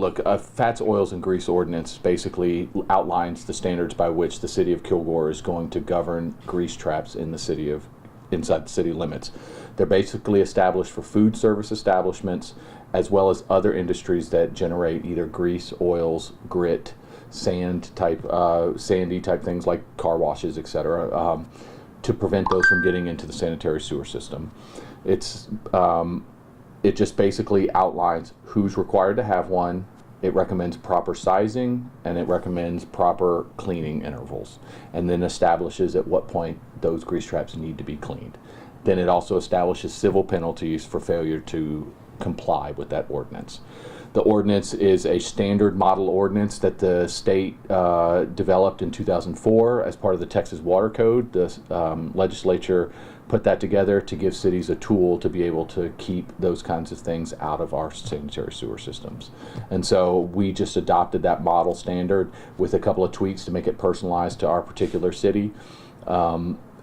look, fats, oils, and grease ordinance basically outlines the standards by which the city of Kilgore is going to govern grease traps in the city of, inside the city limits. They're basically established for food service establishments as well as other industries that generate either grease, oils, grit, sand type, sandy type things like car washes, etc., to prevent those from getting into the sanitary sewer system. It's it just basically outlines who's required to have one. It recommends proper sizing, and it recommends proper cleaning intervals, and then establishes at what point those grease traps need to be cleaned. Then it also establishes civil penalties for failure to comply with that ordinance. The ordinance is a standard model ordinance that the state developed in 2004 as part of the Texas Water Code. The legislature put that together to give cities a tool to be able to keep those kinds of things out of our sanitary sewer systems. And so we just adopted that model standard with a couple of tweaks to make it personalized to our particular city.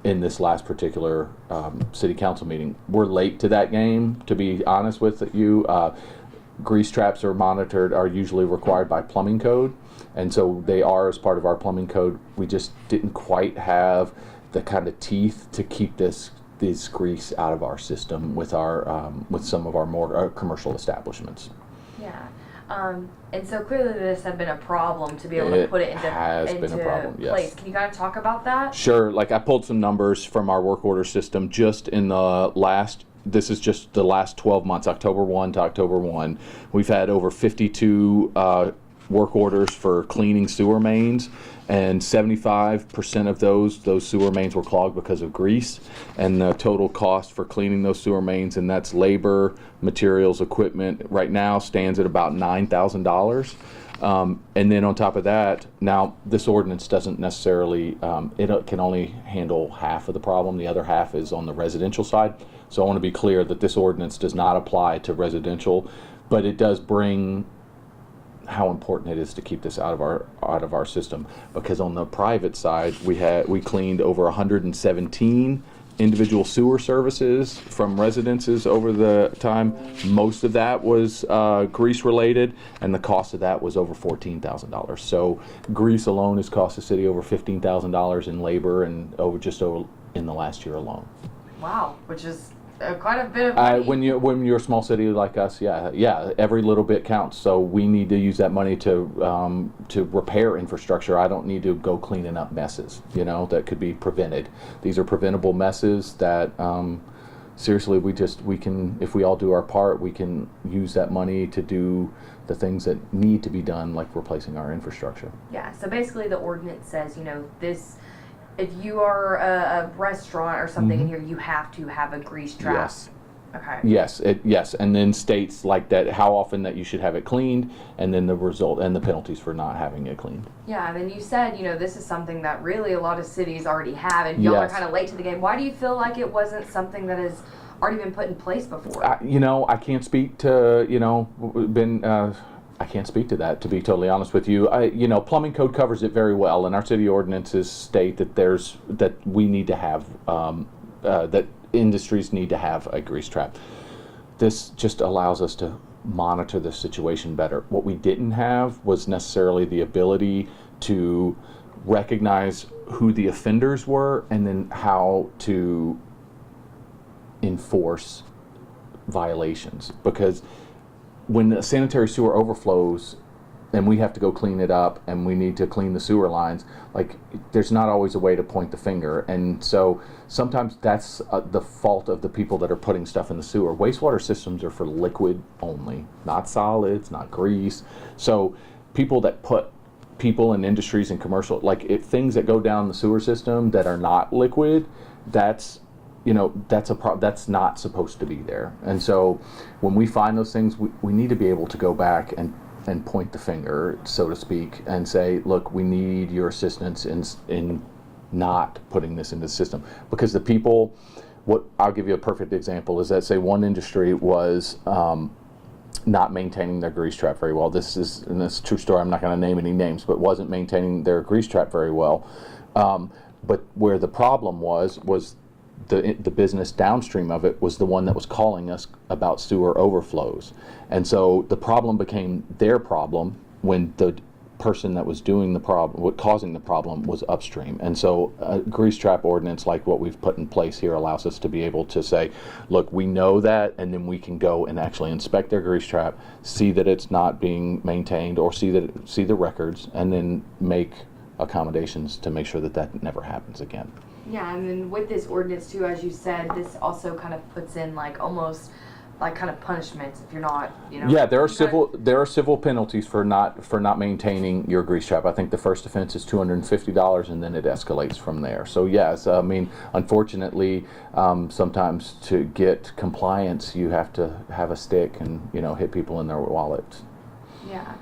In this last particular city council meeting. We're late to that game, to be honest with you. Grease traps are usually required by plumbing code, and so they are as part of our plumbing code. We just didn't quite have the kind of teeth to keep this grease out of our system with our with some of our more commercial establishments. Yeah. And so clearly this had been a problem to be able to put it into place. Yes. Can you kind of talk about that? Sure. Like I pulled some numbers from our work order system just in the last, this is just the last 12 months, October 1 to October 1. We've had over 52 work orders for cleaning sewer mains, and 75% of those sewer mains were clogged because of grease, and the total cost for cleaning those sewer mains, and that's labor, materials, equipment, right now stands at about $9,000. And then on top of that, now this ordinance doesn't necessarily, it can only handle half of the problem. The other half is on the residential side. So I want to be clear that this ordinance does not apply to residential, but it does bring how important it is to keep this out of our system, because on the private side we cleaned over 117 individual sewer services from residences over the time. Most of that was grease related, and the cost of that was over $14,000. So grease alone has cost the city over $15,000 in labor, and just over in the last year alone. Wow, which is quite a bit of money. When you're a small city like us, yeah, every little bit counts. So we need to use that money to repair infrastructure. I don't need to go cleaning up messes, that could be prevented. These are preventable messes that seriously we can, if we all do our part, we can use that money to do the things that need to be done, like replacing our infrastructure. Yeah. So basically, the ordinance says, this. If you are a restaurant or something in here, you have to have a grease trap. Yes. Okay. Yes, and then states like that how often that you should have it cleaned, and then the result and the penalties for not having it cleaned. Yeah, and then you said, this is something that really a lot of cities already have, and y'all are kind of late to the game. Why do you feel like it wasn't something that has already been put in place before? I can't speak to I can't speak to that, to be totally honest with you. Plumbing code covers it very well, and our city ordinances state that we need to have that industries need to have a grease trap. This just allows us to monitor the situation better. What we didn't have was necessarily the ability to recognize who the offenders were and then how to enforce violations, because when the sanitary sewer overflows and we have to go clean it up and we need to clean the sewer lines, there's not always a way to point the finger, and so sometimes that's the fault of the people that are putting stuff in the sewer. Wastewater systems are for liquid only, not solids, not grease. So people in industries and commercial, things that go down the sewer system that are not liquid, that's that's not supposed to be there. And so when we find those things, we need to be able to go back and point the finger, so to speak, and say, look, we need your assistance in not putting this into the system. Because I'll give you a perfect example, is that, say, one industry was not maintaining their grease trap very well. This is a true story, I'm not going to name any names, but wasn't maintaining their grease trap very well. But where the problem was the business downstream of it was the one that was calling us about sewer overflows. And so the problem became their problem when the person that was doing the problem, what causing the problem, was upstream. And so a grease trap ordinance like what we've put in place here allows us to be able to say, look, we know that, and then we can go and actually inspect their grease trap, see that it's not being maintained, or see the records, and then make accommodations to make sure that that never happens again. Yeah, and then with this ordinance too, as you said, this also kind of puts in like almost like kind of punishments if you're not, Yeah, there are civil penalties for not maintaining your grease trap. I think the first offense is $250, and then it escalates from there. So yes, I mean, unfortunately, sometimes to get compliance, you have to have a stick and hit people in their wallets. Yeah.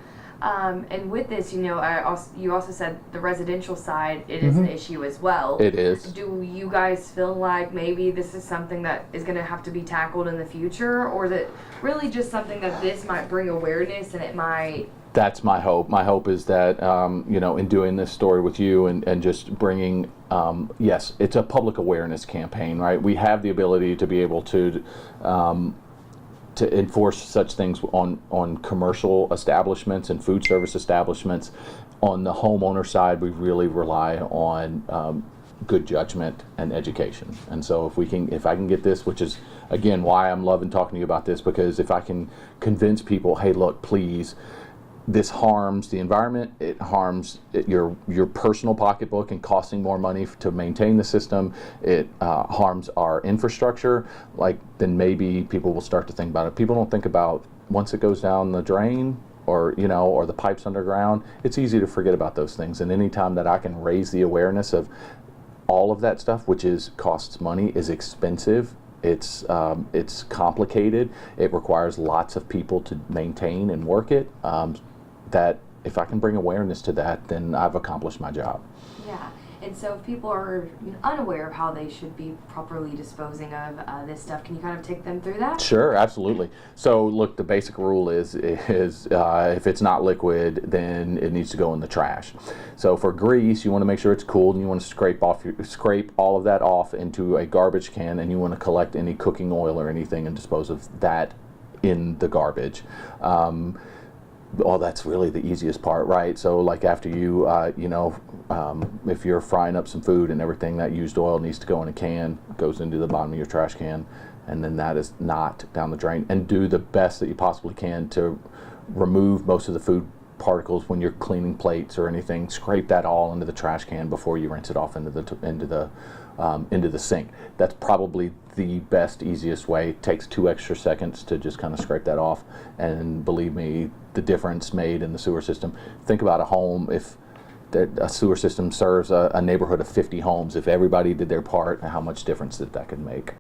And with this, you also said the residential side, it is an issue as well. It is. Do you guys feel like maybe this is something that is going to have to be tackled in the future, or is it really just something that this might bring awareness and it might? That's my hope. My hope is that, in doing this story with you and just bringing, yes, it's a public awareness campaign, right? We have the ability to be able to enforce such things on commercial establishments and food service establishments. On the homeowner side, we really rely on good judgment and education. And so if I can get this, which is again why I'm loving talking to you about this, because if I can convince people, hey, look, please, this harms the environment, it harms your personal pocketbook and costing more money to maintain the system, it harms our infrastructure, then maybe people will start to think about it. People don't think about once it goes down the drain or the pipes underground, it's easy to forget about those things. And anytime that I can raise the awareness of all of that stuff, which costs money, is expensive, it's complicated, it requires lots of people to maintain and work it, that if I can bring awareness to that, then I've accomplished my job. Yeah, and so if people are unaware of how they should be properly disposing of this stuff, can you kind of take them through that? Sure, absolutely. So look, the basic rule is if it's not liquid, then it needs to go in the trash. So for grease, you want to make sure it's cooled, and you want to scrape all of that off into a garbage can, and you want to collect any cooking oil or anything and dispose of that in the garbage. That's really the easiest part, right? So like after you, if you're frying up some food and everything, that used oil needs to go in a can, goes into the bottom of your trash can, and then that is not down the drain. And do the best that you possibly can to remove most of the food particles when you're cleaning plates or anything. Scrape that all into the trash can before you rinse it off into the sink. That's probably the best, easiest way. It takes 2 extra seconds to just kind of scrape that off, and believe me, the difference made in the sewer system. Think about a home. If a sewer system serves a neighborhood of 50 homes, if everybody did their part, how much difference that could make.